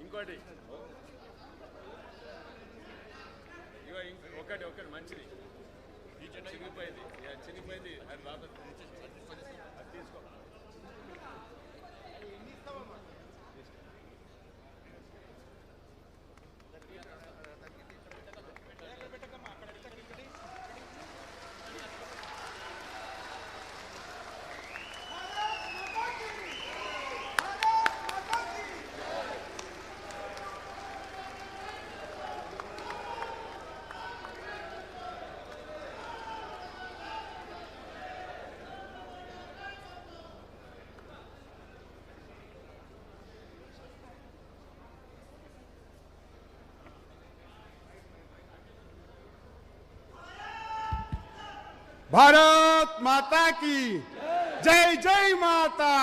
ఇంకోటి ఒకటి మంచిది చినిగిపోయింది అది బాబా అది తీసుకో. भारत माता की जय जय माता,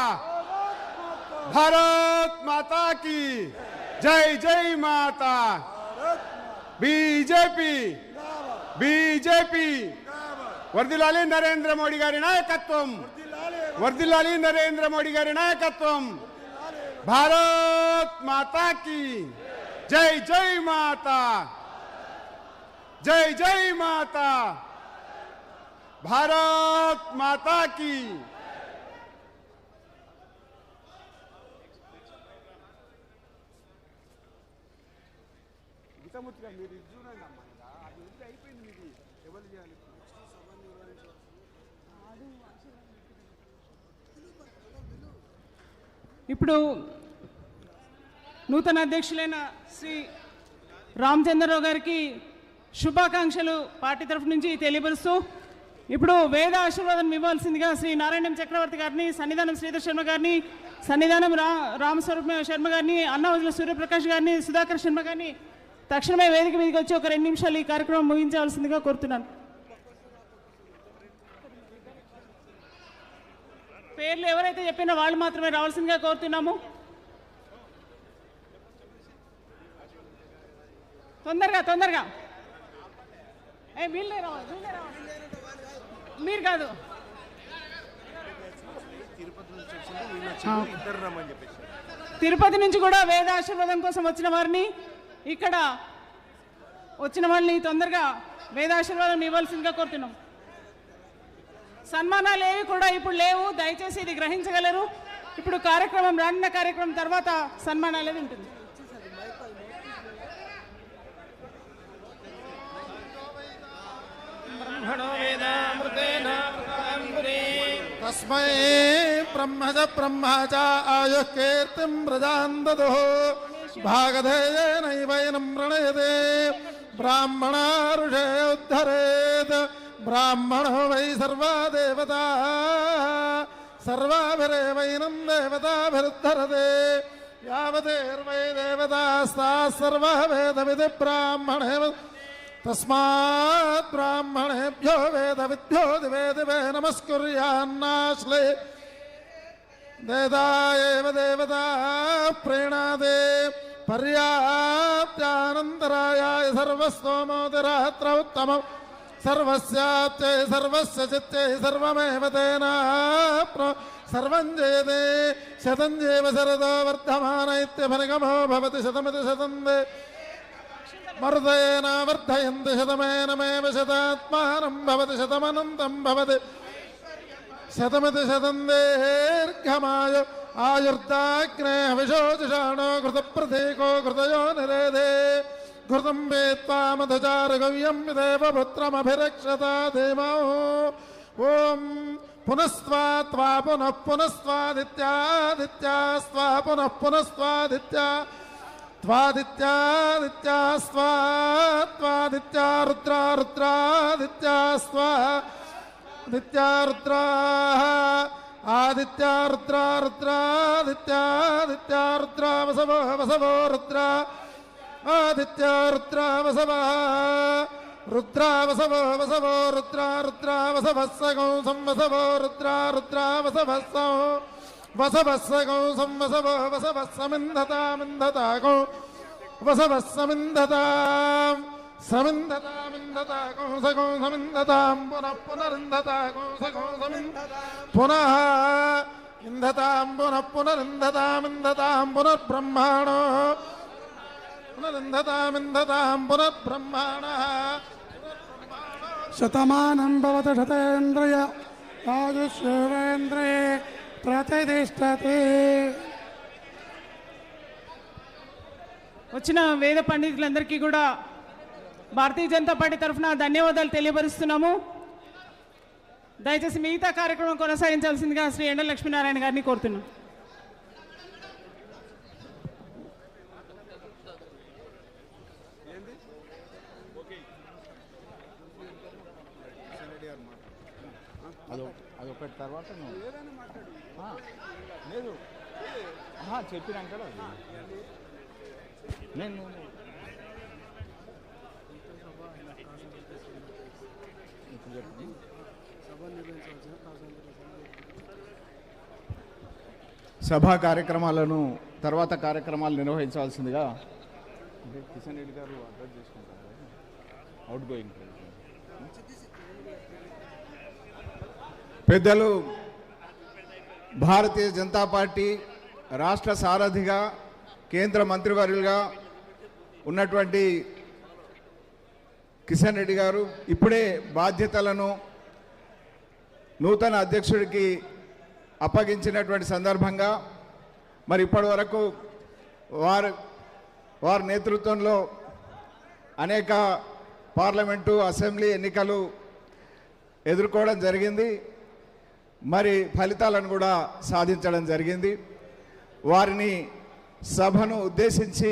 भारत माता की जय जय माता। बीजेपी बीजेपी वर्दिलाली नरेंद्र मोदी गारी नायकत्वम, वर्दिलाली नरेंद्र मोदी गारी नायकत्वम। भारत माता की जय जय माता, जय जय माता, भारत माता की। ఇప్పుడు నూతన అధ్యక్షులైన శ్రీ రామచంద్రరావు గారికి శుభాకాంక్షలు పార్టీ తరఫు నుంచి తెలియపరుస్తూ ఇప్పుడు వేద ఆశీర్వాదం ఇవ్వాల్సిందిగా శ్రీ నారాయణం చక్రవర్తి గారిని, సన్నిధానం శ్రీధర్ శర్మ గారిని, సన్నిధానం రామస్వరూప శర్మ గారిని, అన్నవజుల సూర్యప్రకాష్ గారిని, సుధాకర్ శర్మ గారిని తక్షణమే వేదిక మీదకి వచ్చి ఒక 2 నిమిషాలు ఈ కార్యక్రమం ముగించవలసిందిగా కోరుతున్నాను. పేర్లు ఎవరైతే చెప్పినా వాళ్ళు మాత్రమే రావాల్సిందిగా కోరుతున్నాము. తొందరగా వీళ్ళే రావాలి, మీరు కాదు. తిరుపతి నుంచి కూడా వేద ఆశీర్వాదం కోసం వచ్చిన వారిని, ఇక్కడ వచ్చిన వాళ్ళని తొందరగా వేద ఆశీర్వాదం ఇవ్వాల్సిందిగా కోరుతున్నాం. సన్మానాలు ఏవి కూడా ఇప్పుడు లేవు, దయచేసి ఇది గ్రహించగలరు. ఇప్పుడు కార్యక్రమం రానున్న కార్యక్రమం తర్వాత సన్మానాలు అనేది ఉంటుంది. तस्मै ब्रह्मज ब्रह्मच आयुः कीर्तिं प्रजां ददुः भागधेयेनैवैनं प्रणयते ब्राह्मणा ऋषे उद्धरेत् ब्राह्मणो वै सर्वा देवता सर्वाभिरेवैनं देवताभिरुद्धरते यावदेर्वै देवतास्ताः सर्वः वेदविदि ब्राह्मणे तस्मात् ब्राह्मणेभ्यो वेदविद्भ्यो दिवे दिवे नमस्कुर्यान्नाश्ले देदायेव देवता प्रीणादे पर्याप्त्यानन्तरायाय सर्वस्तोमोतिरात्र उत्तमं सर्वस्याप्त्यै सर्वस्य चित्यै सर्वमेव तेन सर्वं जयते शतं जीव शरदो वर्धमान इत्यभिनिगमो भवति शतमिति शतं मर्दयेन वर्धयन्ति शतमेनमेव शतात्मानं भवति शतमनन्तं भवति शतमिति शतं दीर्घमायु आयुर्दाग्ने हविषोजुषाणो घृतप्रतीको घृतयो निरेधे घृतं वेत्वा मधुचारुगव्यं विदेव पुत्रमभिरक्षता धीमो ॐ पुनस्त्वा त्वा पुनः पुनस्त्वादित्यादित्यास्त्वा पुनः पुनस्त्वादित्या त्वादित्यादित्यास्त्वा त्वादित्या रुद्रा रुद्रादित्यास्त्वा आदित्या रुद्रा रुद्रादित्यादित्या रुद्रा वसवो वसवो रुद्रा आदित्या रुद्रा वसवः रुद्रा वसवो वसवो रुद्रा रुद्रा वसवः सगौ संवसवो रुद्रा रुद्रा वसवः सौ वसवः सगौ संवसवो वसवः समिन्धता मिन्धता गौ वसवः समिन्धता समिन्धता मिन्धता गौ सगौ समिन्धतां पुनः पुनरिन्धता गौ सगौ समिन्धता पुनः इन्धतां पुनः पुनरिन्धतामिन्धतां पुनर्ब्रह्माणो पुनरिन्धतामिन्धतां पुनर्ब्रह्माणः शतमानं भवति शतेन्द्रिय आयुष्येवेन्द्रिये प्रतिष्ठते. వచ్చిన వేద పండితులందరికీ కూడా భారతీయ జనతా పార్టీ తరఫున ధన్యవాదాలు తెలియపరుస్తున్నాము. దయచేసి మిగతా కార్యక్రమం కొనసాగించాల్సిందిగా శ్రీ ఎండల లక్ష్మీనారాయణ గారిని కోరుతున్నాం. అదొకటి తర్వాత లేదు చెప్పినాక నేను సభా కార్యక్రమాలను తర్వాత కార్యక్రమాలు నిర్వహించాల్సిందిగా కిషన్ రెడ్డి గారు అడ్రస్ చేసుకుంటారు. అవుట్ గోయింగ్ పెద్దలు భారతీయ జనతా పార్టీ రాష్ట్ర సారథిగా కేంద్ర మంత్రివర్యులుగా ఉన్నటువంటి కిషన్ రెడ్డి గారు ఇప్పుడే బాధ్యతలను నూతన అధ్యక్షుడికి అప్పగించినటువంటి సందర్భంగా మరి ఇప్పటి వరకు వారి నేతృత్వంలో అనేక పార్లమెంటు అసెంబ్లీ ఎన్నికలు ఎదుర్కోవడం జరిగింది. మరి ఫలితాలను కూడా సాధించడం జరిగింది. వారిని సభను ఉద్దేశించి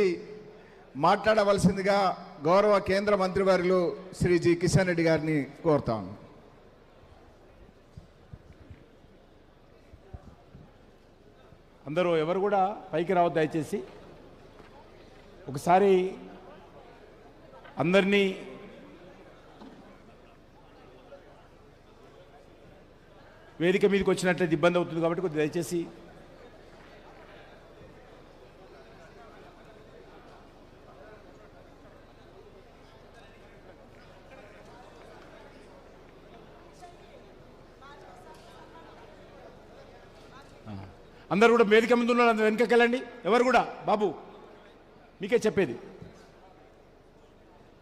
మాట్లాడవలసిందిగా గౌరవ కేంద్ర మంత్రివర్యులు శ్రీ జి కిషన్ రెడ్డి గారిని కోరుతాను. అందరూ ఎవరు కూడా పైకి రావద్దు దయచేసి. ఒకసారి అందరినీ వేదిక మీదకి వచ్చినట్లయితే ఇబ్బంది అవుతుంది కాబట్టి కొద్దిగా దయచేసి అందరూ కూడా వేదిక ముందు ఉన్న వెనుకకి వెళ్ళండి. ఎవరు కూడా బాబు మీకే చెప్పేది,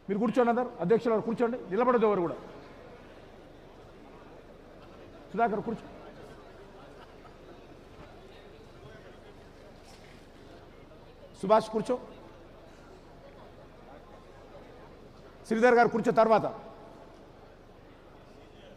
మీరు కూర్చోండి. అందరు అధ్యక్షులు కూర్చోండి, నిలబడదు ఎవరు కూడా. సుధాకర్ కూర్చో. సుభాష్ కూర్చో. శ్రీధర్ గారు కూర్చో. తర్వాత